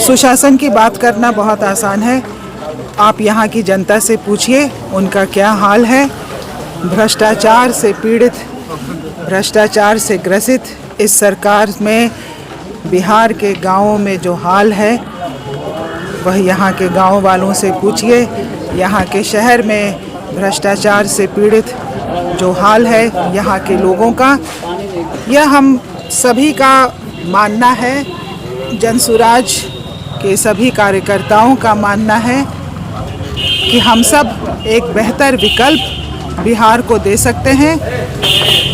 सुशासन की बात करना बहुत आसान है। आप यहाँ की जनता से पूछिए उनका क्या हाल है। भ्रष्टाचार से पीड़ित, भ्रष्टाचार से ग्रसित इस सरकार में बिहार के गांवों में जो हाल है वह यहाँ के गांव वालों से पूछिए। यहाँ के शहर में भ्रष्टाचार से पीड़ित जो हाल है यहाँ के लोगों का, यह हम सभी का मानना है। जनसुराज के सभी कार्यकर्ताओं का मानना है कि हम सब एक बेहतर विकल्प बिहार को दे सकते हैं।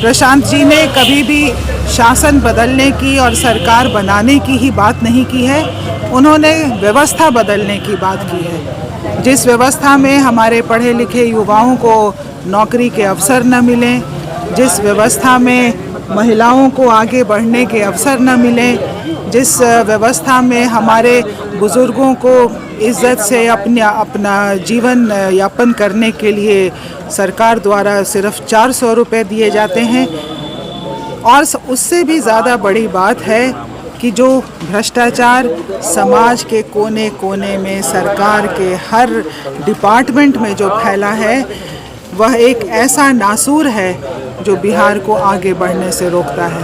प्रशांत जी ने कभी भी शासन बदलने की और सरकार बनाने की ही बात नहीं की है, उन्होंने व्यवस्था बदलने की बात की है। जिस व्यवस्था में हमारे पढ़े लिखे युवाओं को नौकरी के अवसर न मिलें, जिस व्यवस्था में महिलाओं को आगे बढ़ने के अवसर न मिलें, जिस व्यवस्था में हमारे बुज़ुर्गों को इज़्ज़त से अपना जीवन यापन करने के लिए सरकार द्वारा सिर्फ 400 रुपये दिए जाते हैं। और उससे भी ज़्यादा बड़ी बात है कि जो भ्रष्टाचार समाज के कोने कोने में सरकार के हर डिपार्टमेंट में जो फैला है वह एक ऐसा नासूर है जो बिहार को आगे बढ़ने से रोकता है।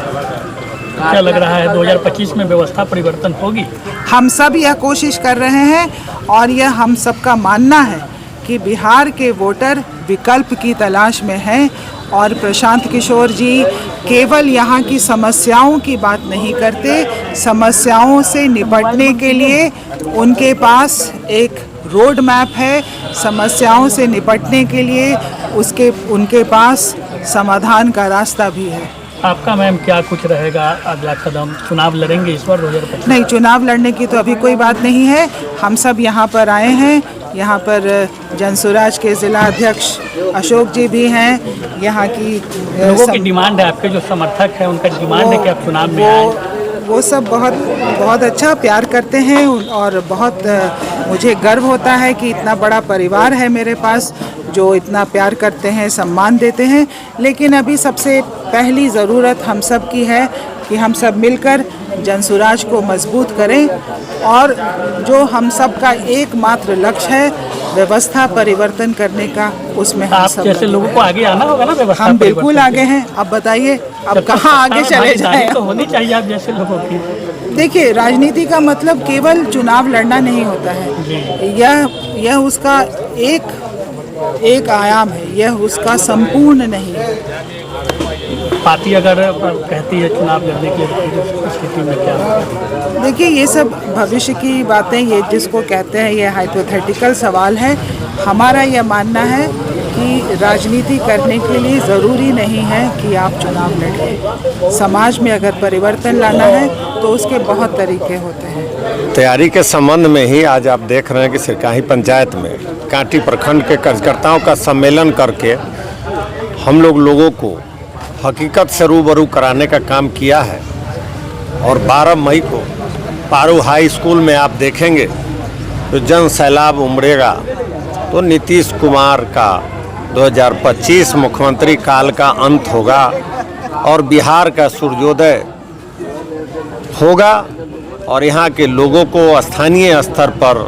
क्या लग रहा है 2025 में व्यवस्था परिवर्तन होगी? हम सब यह कोशिश कर रहे हैं और यह हम सबका मानना है कि बिहार के वोटर विकल्प की तलाश में हैं और प्रशांत किशोर जी केवल यहाँ की समस्याओं की बात नहीं करते, समस्याओं से निपटने के लिए उनके पास एक रोड मैप है। समस्याओं से निपटने के लिए उनके पास समाधान का रास्ता भी है। आपका मैम क्या कुछ रहेगा अगला कदम? चुनाव लड़ेंगे इस बार 2025? नहीं, चुनाव लड़ने की तो अभी कोई बात नहीं है। हम सब यहाँ पर आए हैं, यहाँ पर जनसुराज के ज़िला अध्यक्ष अशोक जी भी हैं। यहाँ की लोगों की डिमांड है, आपके जो समर्थक हैं उनका डिमांड है कि आप चुनाव में आए। वो सब बहुत अच्छा प्यार करते हैं और बहुत मुझे गर्व होता है कि इतना बड़ा परिवार है मेरे पास जो इतना प्यार करते हैं, सम्मान देते हैं। लेकिन अभी सबसे पहली ज़रूरत हम सब की है कि हम सब मिलकर जनसुराज को मजबूत करें और जो हम सब का एकमात्र लक्ष्य है व्यवस्था परिवर्तन करने का, उसमें हम सब जैसे लोगों को आगे आना होगा ना व्यवस्था। हम बिल्कुल आगे हैं। अब बताइए अब कहाँ आगे चले जाएं? तो होनी चाहिए आप जैसे लोगों की। देखिए, राजनीति का मतलब केवल चुनाव लड़ना नहीं होता है। यह उसका एक आयाम है, यह उसका संपूर्ण नहीं है। पार्टी अगर कहती है चुनाव लड़ने के लिए स्थिति में क्या होगा? देखिए, ये सब भविष्य की बातें, ये जिसको कहते हैं ये हाइपोथेटिकल सवाल है। हमारा यह मानना है कि राजनीति करने के लिए ज़रूरी नहीं है कि आप चुनाव लड़ें। समाज में अगर परिवर्तन लाना है तो उसके बहुत तरीके होते हैं। तैयारी के संबंध में ही आज आप देख रहे हैं कि सिरकाही पंचायत में कांटी प्रखंड के कार्यकर्ताओं का सम्मेलन करके हम लोगों को हकीकत से रूबरू कराने का काम किया है। और 12 मई को पारू हाई स्कूल में आप देखेंगे तो जन सैलाब उमड़ेगा। तो नीतीश कुमार का 2025 मुख्यमंत्री काल का अंत होगा और बिहार का सूर्योदय होगा और यहाँ के लोगों को स्थानीय स्तर पर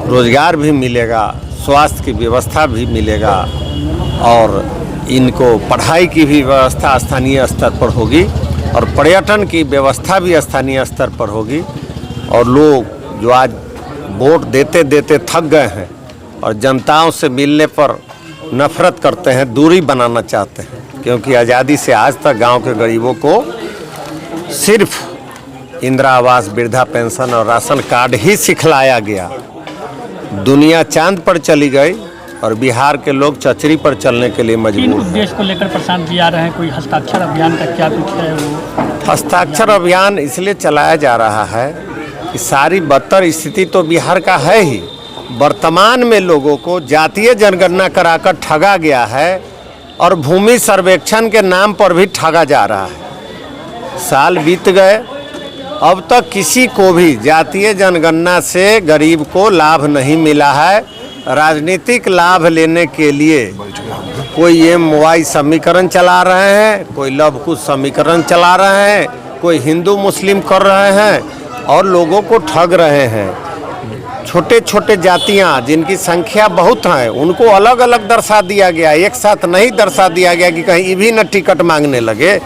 रोजगार भी मिलेगा, स्वास्थ्य की व्यवस्था भी मिलेगा और इनको पढ़ाई की भी व्यवस्था स्थानीय स्तर पर होगी और पर्यटन की व्यवस्था भी स्थानीय स्तर पर होगी। और लोग जो आज वोट देते देते थक गए हैं और जनताओं से मिलने पर नफरत करते हैं, दूरी बनाना चाहते हैं, क्योंकि आज़ादी से आज तक गांव के गरीबों को सिर्फ इंदिरा आवास, वृद्धा पेंशन और राशन कार्ड ही सिखलाया गया। दुनिया चांद पर चली गई और बिहार के लोग चचरी पर चलने के लिए मजबूर हैं। उद्देश्य को लेकर प्रशांत जी आ रहे हैं, कोई हस्ताक्षर अभियान का क्या कुछ है? वो हस्ताक्षर अभियान इसलिए चलाया जा रहा है कि सारी बदतर स्थिति तो बिहार का है ही। वर्तमान में लोगों को जातीय जनगणना कराकर ठगा गया है और भूमि सर्वेक्षण के नाम पर भी ठगा जा रहा है। साल बीत गए, अब तक किसी को भी जातीय जनगणना से गरीब को लाभ नहीं मिला है। राजनीतिक लाभ लेने के लिए कोई MY समीकरण चला रहे हैं, कोई लव कुश समीकरण चला रहे हैं, कोई हिंदू मुस्लिम कर रहे हैं। और लोगों को ठग रहे हैं। छोटे छोटे जातियां जिनकी संख्या बहुत है उनको अलग अलग दर्शा दिया गया, एक साथ नहीं दर्शा दिया गया कि कहीं भी न टिकट मांगने लगे।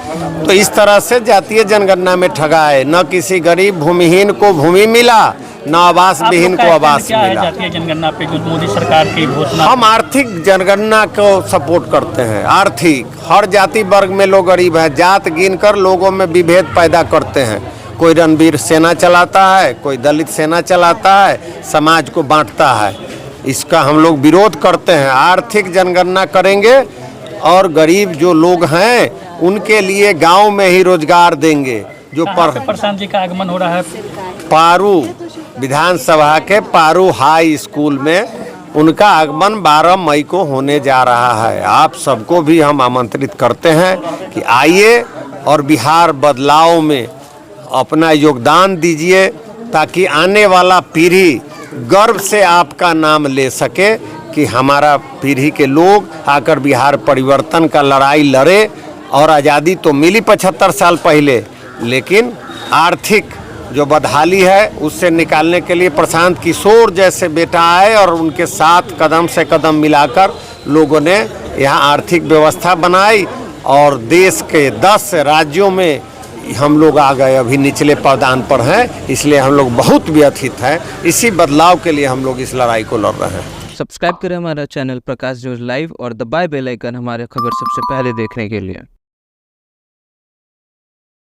तो इस तरह से जातीय जनगणना में ठगाए, न किसी गरीब भूमिहीन को भूमि मिला, न आवास विहीन को आवास क्या है मिला। जातीय जनगणना पे जो मोदी सरकार की घोषणा? हम आर्थिक जनगणना को सपोर्ट करते हैं। आर्थिक, हर जाति वर्ग में लोग गरीब हैं, जात गिनकर लोगों में विभेद पैदा करते हैं। कोई रणवीर सेना चलाता है, कोई दलित सेना चलाता है, समाज को बांटता है। इसका हम लोग विरोध करते हैं। आर्थिक जनगणना करेंगे और गरीब जो लोग हैं उनके लिए गांव में ही रोजगार देंगे। जो प्रशांत जी का आगमन हो रहा है पारू विधानसभा के पारू हाई स्कूल में उनका आगमन 12 मई को होने जा रहा है। आप सबको भी हम आमंत्रित करते हैं कि आइए और बिहार बदलाव में अपना योगदान दीजिए, ताकि आने वाला पीढ़ी गर्व से आपका नाम ले सके कि हमारा पीढ़ी के लोग आकर बिहार परिवर्तन का लड़ाई लड़े। और आज़ादी तो मिली 75 साल पहले, लेकिन आर्थिक जो बदहाली है उससे निकालने के लिए प्रशांत किशोर जैसे बेटा आए और उनके साथ कदम से कदम मिलाकर लोगों ने यहाँ आर्थिक व्यवस्था बनाई और देश के 10 राज्यों में हम लोग आ गए, अभी निचले पावदान पर हैं। इसलिए हम लोग बहुत व्यथित हैं। इसी बदलाव के लिए हम लोग इस लड़ाई को लड़ रहे हैं। सब्सक्राइब करें हमारा चैनल प्रकाश न्यूज़ लाइव और दबाए बेल आइकन हमारे खबर सबसे पहले देखने के लिए।